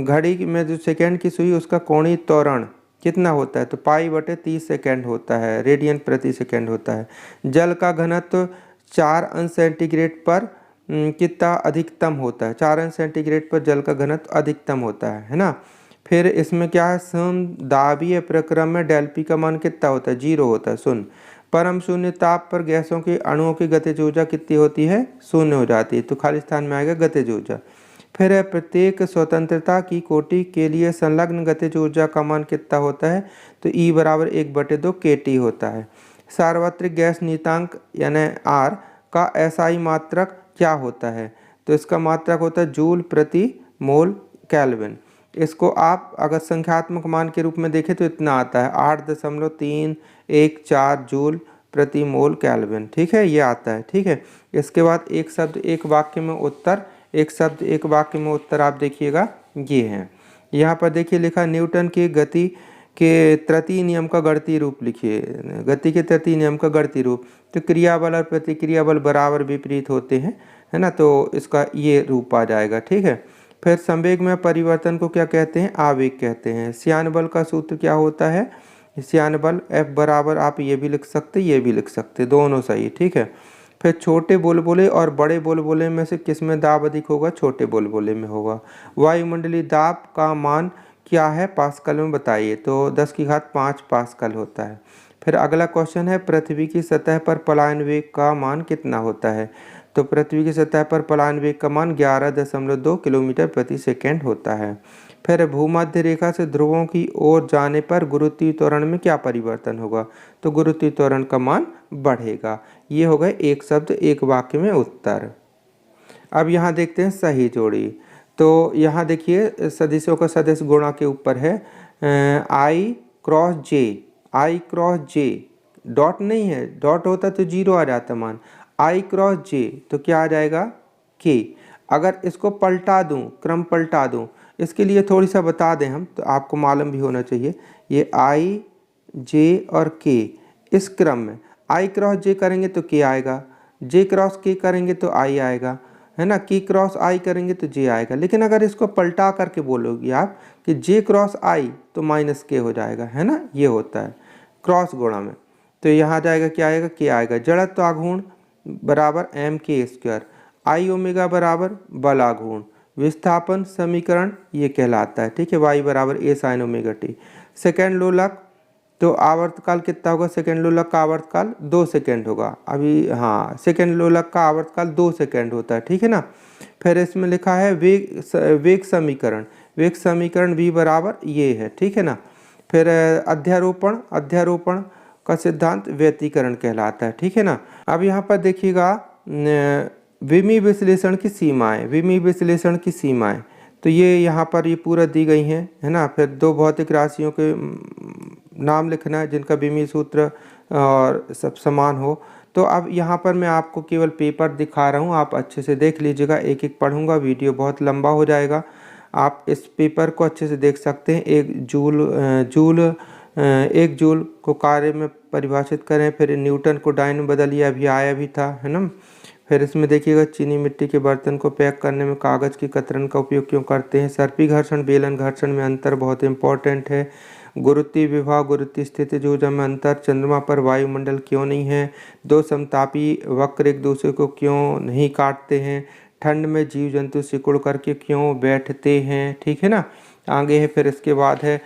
A: घड़ी में जो सेकेंड की सुई उसका कोणीय त्वरण कितना होता है, तो π/30 सेकेंड होता है, रेडियन प्रति सेकेंड होता है। जल का घनत्व 4 अंश सेंटीग्रेड पर कितना अधिकतम होता है, 4 अंश सेंटीग्रेड पर जल का घनत्व अधिकतम होता है ना। फिर इसमें क्या है, समदाबीय प्रक्रम में डेल्पी का मान कितना होता है, 0 होता है, शून्य। परम शून्य ताप पर गैसों के अणुओं की गतिज ऊर्जा कितनी होती है, 0 हो जाती है, तो खाली स्थान में आएगा गतिज ऊर्जा। फिर है प्रत्येक स्वतंत्रता की कोटि के लिए संलग्न गतिज ऊर्जा का मान कितना होता है, तो E बराबर 1/2 kT होता है। सार्वत्रिक गैस नियतांक यानी R का SI मात्रक क्या होता है, तो इसका मात्रक होता है जूल प्रति मोल केल्विन। इसको आप अगर संख्यात्मक मान के रूप में देखें तो इतना आता है 8.314 जूल प्रति मोल केल्विन, ठीक है, ये आता है, ठीक है। इसके बाद एक शब्द एक वाक्य में उत्तर एक शब्द एक वाक्य में उत्तर आप देखिएगा ये है। यहाँ पर देखिए लिखा न्यूटन के गति के तृतीय नियम का गणितीय रूप लिखिए। गति के तृतीय नियम का गणितीय रूप, तो क्रिया बल और प्रतिक्रिया बल बराबर विपरीत होते हैं, है ना, तो इसका ये रूप आ जाएगा। ठीक है। फिर संवेग में परिवर्तन को क्या कहते हैं? आवेग कहते हैं। श्यान बल का सूत्र क्या होता है? श्यान बल F बराबर, आप ये भी लिख सकते, ये भी लिख सकते, दोनों सही। ठीक है। फिर छोटे बुलबुले और बड़े बुलबुले में से किस में दाब अधिक होगा? छोटे बुलबुले में होगा। वायुमंडलीय दाब का मान क्या है पास्कल में बताइए? तो 10⁵ पास्कल होता है। फिर अगला क्वेश्चन है पृथ्वी की सतह पर पलायन वेग का मान कितना होता है? तो पृथ्वी की सतह पर पलायन वेग का मान 11.2 किलोमीटर प्रति सेकेंड होता है। फिर भूमध्य रेखा से ध्रुवों की ओर जाने पर गुरुत्वीय त्वरण में क्या परिवर्तन होगा? तो गुरुत्वीय त्वरण का मान बढ़ेगा। ये हो गए एक शब्द एक वाक्य में उत्तर। अब यहाँ देखते हैं सही जोड़ी। तो यहाँ देखिए सदिशों का सदिश गुणा के ऊपर है I क्रॉस जे, डॉट नहीं है, डॉट होता तो 0 आ जाता मान। I क्रॉस जे तो क्या आ जाएगा? K। अगर इसको पलटा दूं, क्रम पलटा दूं, इसके लिए थोड़ी सा बता दें हम, तो आपको मालूम भी होना चाहिए। ये I, J और K इस क्रम में I क्रॉस जे करेंगे तो K आएगा, J क्रॉस K करेंगे तो I आएगा, है ना, K क्रॉस I करेंगे तो J आएगा। लेकिन अगर इसको पलटा करके बोलोगे आप कि J क्रॉस I तो माइनस K हो जाएगा, है ना, ये होता है क्रॉस गुणा में। तो यहाँ जाएगा क्या आएगा? K आएगा। जड़त्व आघूर्ण बराबर mk², I ओमेगा बराबर बल आघूर्ण, विस्थापन समीकरण ये कहलाता है। ठीक है। y बराबर a sin omega t। Second लोलक, तो आवर्तकाल कितना होगा? सेकेंड लोलक का आवर्तकाल 2 सेकेंड होगा। अभी हाँ, सेकेंड लोलक का आवर्तकाल 2 सेकेंड होता है। ठीक है ना। फिर इसमें लिखा है वेग समीकरण v बराबर ये है। ठीक है ना। फिर अध्यारोपण का सिद्धांत व्यतिकरण कहलाता है। ठीक है ना। अब यहाँ पर देखिएगा विमीय विश्लेषण की सीमाएं, तो ये यहाँ पर ये पूरा दी गई हैं, है ना। फिर दो भौतिक राशियों के नाम लिखना है जिनका विमीय सूत्र और सब समान हो। तो अब यहाँ पर मैं आपको केवल पेपर दिखा रहा हूँ, आप अच्छे से देख लीजिएगा। एक एक पढ़ूंगा, वीडियो बहुत लंबा हो जाएगा। आप इस पेपर को अच्छे से देख सकते हैं। एक जूल को कार्य में परिभाषित करें। फिर न्यूटन को डाइन में बदलिए, अभी आया भी था, है ना। फिर इसमें देखिएगा चीनी मिट्टी के बर्तन को पैक करने में कागज़ की कतरन का उपयोग क्यों करते हैं। सर्पी घर्षण बेलन घर्षण में अंतर बहुत इंपॉर्टेंट है। गुरुत्वीय विभव गुरुत्वीय स्थिति ऊर्जा में अंतर, चंद्रमा पर वायुमंडल क्यों नहीं है, दो समतापी वक्र एक दूसरे को क्यों नहीं काटते हैं, ठंड में जीव जंतु सिकुड़ करके क्यों बैठते हैं। ठीक है ना। आगे है फिर इसके बाद है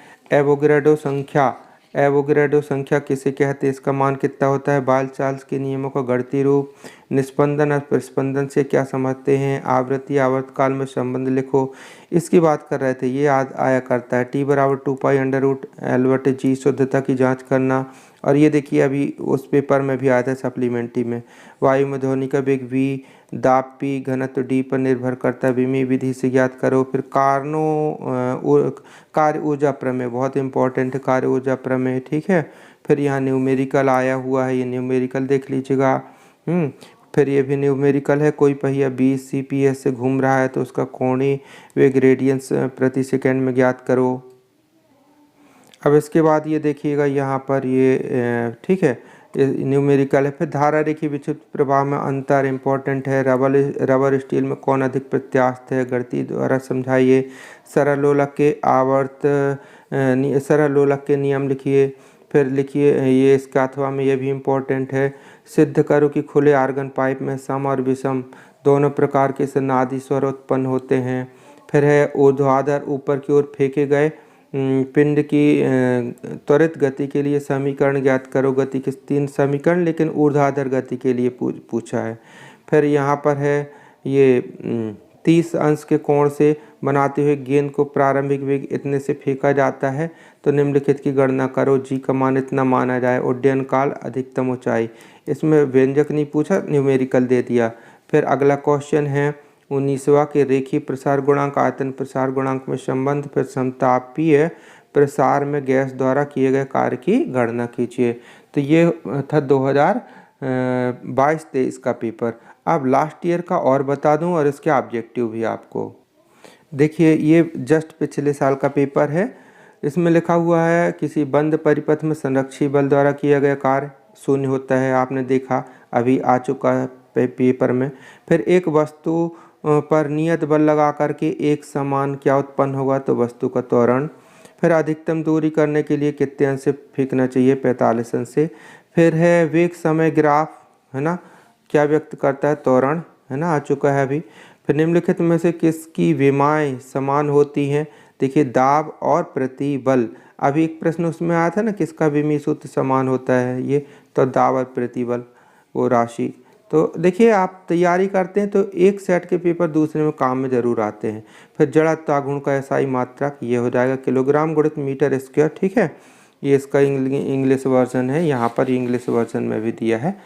A: एवोगैड्रो संख्या किसे कहते हैं, इसका मान कितना होता है, बायल चार्ल्स के नियमों का गणितीय रूप, निस्पंदन और प्रतिस्पंदन से क्या समझते हैं, आवृत्ति आवर्तकाल में संबंध लिखो, इसकी बात कर रहे थे। ये याद आया करता है। T बराबर 2π√L/g शुद्धता की जांच करना। और ये देखिए अभी उस पेपर में भी आया था सप्लीमेंट्री में। वायु में ध्वनि का वेग v, दाब p, घनत्व d पर निर्भर करता है। विमीय विधि से ज्ञात करो। फिर कार्य ऊर्जा प्रमेय बहुत इंपॉर्टेंट है, कार्य ऊर्जा प्रमेय। ठीक है। फिर यहाँ न्यूमेरिकल आया हुआ है, ये न्यूमेरिकल देख लीजिएगा। फिर ये भी न्यूमेरिकल है। कोई पहिया 20 CPS से घूम रहा है तो उसका कोणीय वेग रेडियंस प्रति सेकेंड में ज्ञात करो। अब इसके बाद ये देखिएगा यहाँ पर ये ठीक है, न्यूमेरिकल है। फिर धारा रेखीय विद्युत प्रवाह में अंतर इंपॉर्टेंट है। रबर स्टील में कौन अधिक प्रत्यास्थ है, गणितीय द्वारा समझाइए। सरलोलक के नियम लिखिए। फिर लिखिए ये इसका अथवा में ये भी इम्पोर्टेंट है। सिद्ध करो कि खुले आर्गन पाइप में सम और विषम दोनों प्रकार के सनादी स्वर उत्पन्न होते हैं। फिर है ऊर्ध्वाधर ऊपर की ओर फेंके गए पिंड की त्वरित गति के लिए समीकरण ज्ञात करो। गति के 3 समीकरण, लेकिन ऊर्ध्वाधर गति के लिए पूछा है। फिर यहाँ पर है ये 30 अंश के कोण से बनाते हुए गेंद को प्रारंभिक वेग इतने से फेंका जाता है तो निम्नलिखित की गणना करो। जी का मान इतना माना जाए। उड्डयन काल, अधिकतम ऊंचाई। इसमें व्यंजक नहीं पूछा, न्यूमेरिकल दे दिया। फिर अगला क्वेश्चन है 19वां के रेखीय प्रसार गुणांक आयतन प्रसार गुणांक में संबंध। फिर समतापीय प्रसार में गैस द्वारा किए गए कार्य की गणना कीजिए। तो ये था 2022-23 का पेपर। अब लास्ट ईयर का और बता दूं और इसके ऑब्जेक्टिव भी आपको। देखिए ये जस्ट पिछले साल का पेपर है। इसमें लिखा हुआ है किसी बंद परिपथ में संरक्षी बल द्वारा किया गया कार्य शून्य होता है, आपने देखा अभी आ चुका है पेपर में। फिर एक वस्तु पर नियत बल लगा करके एक समान क्या उत्पन्न होगा, तो वस्तु का त्वरण। फिर अधिकतम दूरी करने के लिए कितने अंश से फेंकना चाहिए, 45 अंश से। फिर है वेग समय ग्राफ, है ना, क्या व्यक्त करता है, त्वरण, है ना, आ चुका है अभी। फिर निम्नलिखित में से किसकी विमाएँ समान होती हैं, देखिए दाब और प्रतिबल। अभी एक प्रश्न उसमें आया था ना, किसका विमीय सूत्र समान होता है, ये तो दाब और प्रतिबल वो राशि। तो देखिए आप तैयारी करते हैं तो एक सेट के पेपर दूसरे में काम में जरूर आते हैं। फिर जड़त्व आघूर्ण का एसआई मात्रक, ये हो जाएगा किलोग्राम गुणित मीटर स्क्वायर, ठीक है। ये इसका इंग्लिश वर्जन है, यहाँ पर इंग्लिश वर्जन में भी दिया है,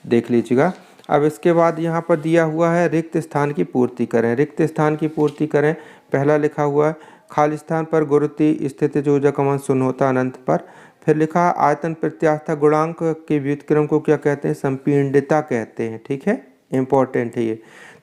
A: देख लीजिएगा। अब इसके बाद यहाँ पर दिया हुआ है रिक्त स्थान की पूर्ति करें। रिक्त स्थान की पूर्ति करें, पहला लिखा हुआ है खाली स्थान पर गुरुत्वीय स्थितिज ऊर्जा का मान शून्य होता अनंत पर। फिर लिखा आयतन प्रत्यास्था गुणांक के व्युत्क्रम को क्या कहते हैं, संपीड़ितता कहते हैं, ठीक है, इंपॉर्टेंट है ये।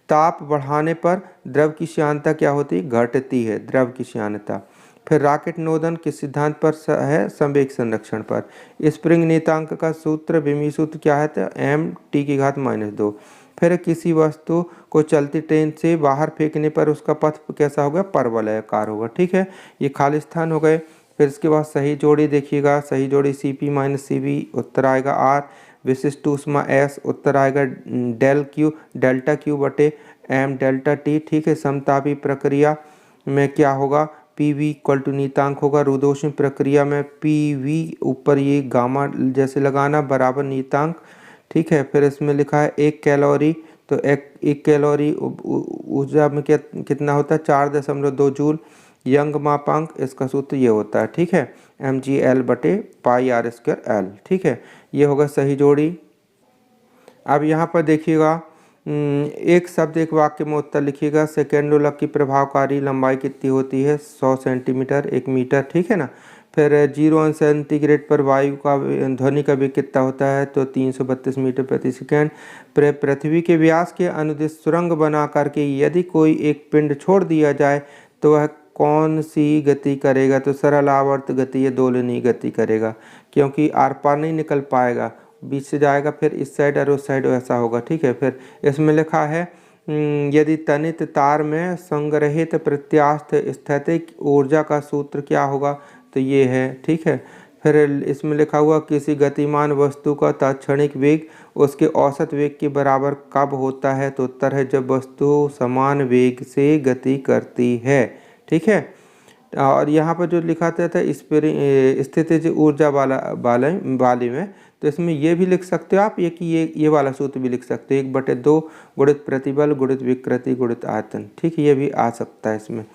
A: ताप बढ़ाने पर द्रव की श्यानता क्या होती है, घटती है द्रव की श्यानता। फिर रॉकेट नोदन किस सिद्धांत पर है, संवेग संरक्षण पर। स्प्रिंग नियतांक का सूत्र विमीय सूत्र क्या है, तो m(t)⁻2। फिर किसी वस्तु को चलती ट्रेन से बाहर फेंकने पर उसका पथ कैसा होगा, परवलयाकार होगा, ठीक है। ये खाली स्थान हो गए। फिर इसके बाद सही जोड़ी देखिएगा, सही जोड़ी Cp-Cv, उत्तर आएगा R। विशिष्ट ऊष्मा S, उत्तर आएगा डेल्टा क्यू बटे m डेल्टा टी, ठीक है। समतापी प्रक्रिया में क्या होगा, PV इक्वल टू नियतांक होगा। रुद्धोष्म प्रक्रिया में PV ऊपर ये गामा जैसे लगाना बराबर नियतांक, ठीक है। फिर इसमें लिखा है 1 कैलोरी, तो एक कैलोरी ऊर्जा में कितना होता है, 4.2 जूल। यंग मापांक, इसका सूत्र ये होता है, ठीक है, mgl/πr²L, ठीक है। ये होगा सही जोड़ी। अब यहाँ पर देखिएगा एक शब्द एक वाक्य में उत्तर लिखिएगा। सेकेंडोलक की प्रभावकारी लंबाई कितनी होती है, 100 सेंटीमीटर, 1 मीटर, ठीक है ना। फिर 0 अंश सेंटीग्रेड पर वायु का ध्वनि का वेग कितना होता है, तो 332 मीटर प्रति सेकेंड। पृथ्वी के व्यास के अनुदिश सुरंग बना करके यदि कोई एक पिंड छोड़ दिया जाए तो वह कौन सी गति करेगा, तो सरल आवर्त गति या दोलनीय गति करेगा, क्योंकि आर पार नहीं निकल पाएगा, बीच से जाएगा, फिर इस साइड और उस साइड ऐसा होगा, ठीक है। फिर इसमें लिखा है यदि तनित तार में संग्रहित प्रत्यास्थ स्थैतिक ऊर्जा का सूत्र क्या होगा, तो ये है, ठीक है। फिर इसमें लिखा हुआ किसी गतिमान वस्तु का तात्क्षणिक वेग उसके औसत वेग के बराबर कब होता है, तो उत्तर है जब वस्तु समान वेग से गति करती है, ठीक है। और यहाँ पर जो लिखा था स्थितिज ऊर्जा वाली में, तो इसमें ये भी लिख सकते हो आप, ये कि ये वाला सूत्र भी लिख सकते हो, 1/2 गुणित प्रतिबल गुणित विकृति गुणित आयतन, ठीक है, ये भी आ सकता है इसमें।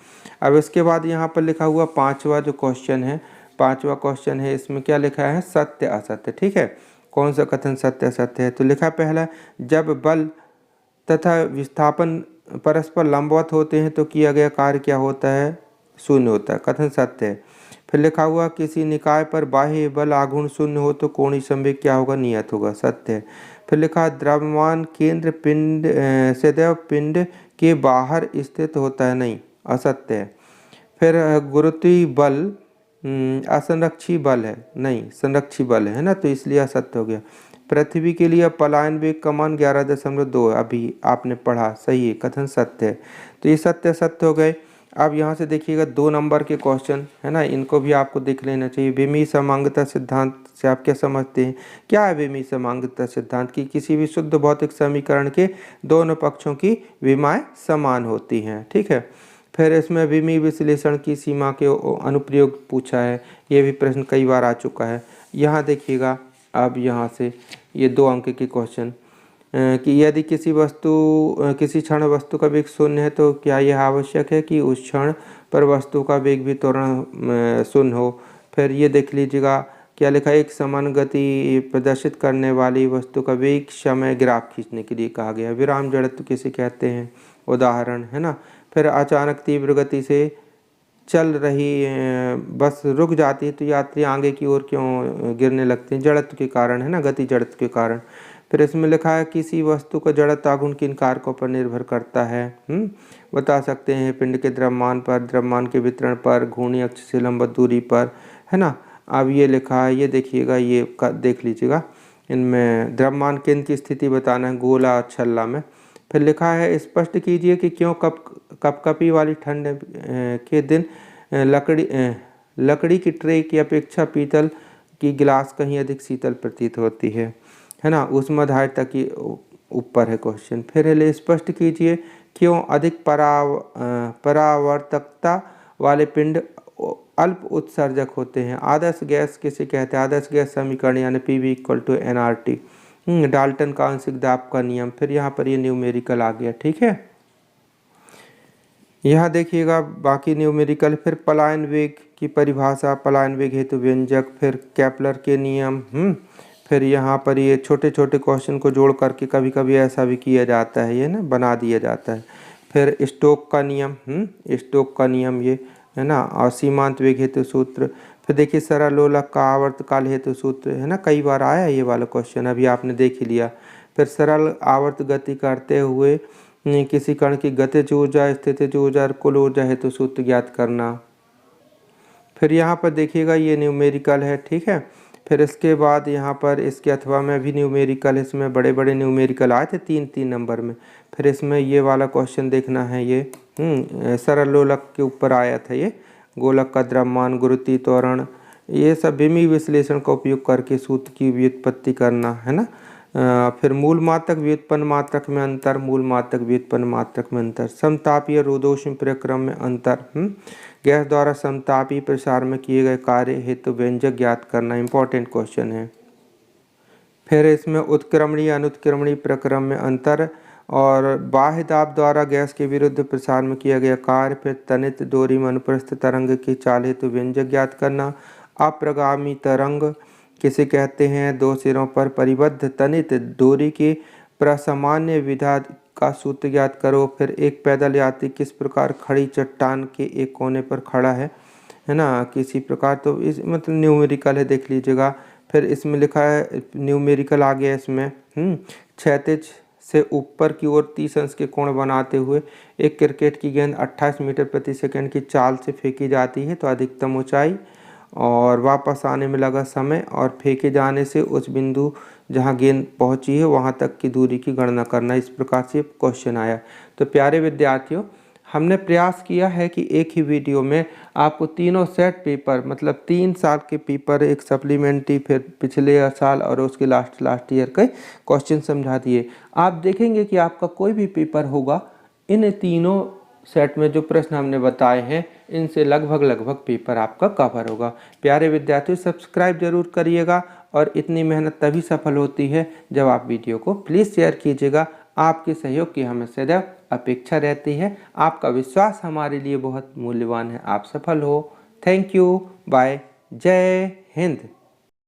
A: अब इसके बाद यहाँ पर लिखा हुआ पांचवा जो क्वेश्चन है, पांचवा क्वेश्चन है, इसमें क्या लिखा है, सत्य असत्य, ठीक है। कौन सा कथन सत्य असत्य है, तो लिखा पहला जब बल तथा विस्थापन परस्पर लंबवत होते हैं तो किया गया कार्य क्या होता है, शून्य होता है, कथन सत्य है। फिर लिखा हुआ किसी निकाय पर बाह्य बल आघूर्ण शून्य हो तो कोणीय संवेग क्या होगा, नियत होगा, सत्य है। फिर लिखा द्रव्यमान केंद्र पिंड सदैव पिंड के बाहर स्थित होता है, नहीं, असत्य है। फिर गुरुत्वीय बल असंरक्षी बल है, नहीं, संरक्षी बल है ना, तो इसलिए असत्य हो गया। पृथ्वी के लिए पलायन वेग का मान 11.2 अभी आपने पढ़ा, सही है, कथन सत्य है। तो ये सत्य सत्य हो गए। अब यहाँ से देखिएगा 2 नंबर के क्वेश्चन है ना, इनको भी आपको देख लेना चाहिए। विमीय समांगता सिद्धांत से आप क्या समझते हैं, क्या है विमीय समांगता सिद्धांत, की किसी भी शुद्ध भौतिक समीकरण के दोनों पक्षों की विमाएँ समान होती हैं, ठीक है। फिर इसमें विमीय विश्लेषण की सीमा के अनुप्रयोग पूछा है, ये भी प्रश्न कई बार आ चुका है। यहाँ देखिएगा, अब यहाँ से ये 2 अंक के क्वेश्चन कि यदि किसी क्षण वस्तु का वेग शून्य है तो क्या यह आवश्यक है कि उस क्षण पर वस्तु का वेग भी त्वरण शून्य हो। फिर ये देख लीजिएगा क्या लिखा है, एक समान गति प्रदर्शित करने वाली वस्तु का वेग समय ग्राफ खींचने के लिए कहा गया। विराम जड़त्व किसे कहते हैं, उदाहरण, है ना। फिर अचानक तीव्र गति से चल रही बस रुक जाती है तो यात्री आगे की ओर क्यों गिरने लगते हैं, जड़त्व के कारण, है ना, गति जड़त्व के कारण। फिर इसमें लिखा है किसी वस्तु का जड़ता गुण किन कारकों पर निर्भर करता है। बता सकते हैं पिंड के द्रव्यमान पर, द्रव्यमान के वितरण पर, घूर्णी अक्ष से लंबवत दूरी पर, है ना। अब ये लिखा है, ये देखिएगा, ये देख लीजिएगा, इनमें द्रव्यमान केंद्र की स्थिति बताना है गोला और छल्ला में। फिर लिखा है स्पष्ट कीजिए कि क्यों कपकपी वाली ठंड के दिन लकड़ी की ट्रे की अपेक्षा पीतल की गिलास कहीं अधिक शीतल प्रतीत होती है ना। ऊष्माधारिता की ऊपर है क्वेश्चन। फिर स्पष्ट कीजिए क्यों अधिक परावर्तकता वाले पिंड अल्प उत्सर्जक होते हैं। आदर्श गैस किसे कहते हैं? आदर्श गैस समीकरण यानी PV = nRT। डाल्टन का आंशिक दाब का नियम। फिर यहाँ पर ये न्यूमेरिकल आ गया, ठीक है। यहाँ देखिएगा बाकी न्यूमेरिकल। फिर पलायन वेग की परिभाषा, पलायन वेग हेतु व्यंजक, फिर केपलर के नियम। फिर यहाँ पर ये छोटे छोटे क्वेश्चन को जोड़ करके कभी कभी ऐसा भी किया जाता है, ये ना बना दिया जाता है। फिर स्टोक का नियम, स्टोक का नियम ये है ना, और सीमांत वेग हेतु सूत्र। फिर देखिए सरलोलक का आवर्तकाल हेतु सूत्र, है ना, कई बार आया ये वाला क्वेश्चन, अभी आपने देख ही लिया। फिर सरल आवर्त गति करते हुए किसी कण की गतिज ऊर्जा, स्थितिज ऊर्जा और कुल ऊर्जा हेतु सूत्र ज्ञात करना। फिर यहाँ पर देखिएगा ये न्यूमेरिकल है, ठीक है। फिर इसके बाद यहाँ पर इसके अथवा में भी न्यूमेरिकल, इसमें बड़े बड़े न्यूमेरिकल आए थे 3-3 नंबर में। फिर इसमें ये वाला क्वेश्चन देखना है, ये सरलोलक के ऊपर आया था, ये गोलक का द्रव्यमान, गुरुत्वीय त्वरण, ये सब विमीय विश्लेषण का उपयोग करके सूत्र की व्युत्पत्ति करना, है ना। फिर मूल मात्रक व्युत्पन्न मात्रक में अंतर, मूल मात्रक व्युत्पन्न मात्रक में अंतर, समतापीय रोधोष्ण प्रक्रम में अंतर, गैस द्वारा समतापी प्रसार में किए गए कार्य हेतु व्यंजक ज्ञात करना, इंपॉर्टेंट क्वेश्चन है। फिर इसमें उत्क्रमणीय अनुत्क्रमणीय प्रक्रम में अंतर और बाह्य दाब द्वारा गैस के विरुद्ध प्रसार में किया गया कार्य। फिर तनित डोरी में अनुप्रस्थ तरंग की चाल हेतु व्यंजक ज्ञात करना। अप्रगामी तरंग किसे कहते हैं? दो सिरों पर परिबद्ध तनित डोरी की प्रसामान्य विधा का सूत्र ज्ञात करो। फिर एक पैदल यात्री किस प्रकार खड़ी चट्टान के एक कोने पर खड़ा है ना, किसी प्रकार, तो इस मतलब न्यूमेरिकल है, देख लीजिएगा। फिर इसमें लिखा है न्यूमेरिकल आ गया इसमें, क्षैतिज से ऊपर की ओर 30 अंश के कोण बनाते हुए एक क्रिकेट की गेंद 28 मीटर प्रति सेकंड की चाल से फेंकी जाती है तो अधिकतम ऊंचाई और वापस आने में लगा समय और फेंके जाने से उस बिंदु जहां गेंद पहुंची है वहां तक की दूरी की गणना करना। इस प्रकार से क्वेश्चन आया। तो प्यारे विद्यार्थियों, हमने प्रयास किया है कि एक ही वीडियो में आपको तीनों सेट पेपर, मतलब 3 साल के पेपर, एक सप्लीमेंट्री, फिर पिछले साल और उसके लास्ट ईयर के क्वेश्चन समझा दिए। आप देखेंगे कि आपका कोई भी पेपर होगा, इन तीनों सेट में जो प्रश्न हमने बताए हैं इनसे लगभग पेपर आपका कवर होगा। प्यारे विद्यार्थियों, सब्सक्राइब जरूर करिएगा और इतनी मेहनत तभी सफल होती है जब आप वीडियो को प्लीज़ शेयर कीजिएगा। आपके सहयोग की हमें सदैव अपेक्षा रहती है। आपका विश्वास हमारे लिए बहुत मूल्यवान है। आप सफल हो। थैंक यू, बाय, जय हिंद।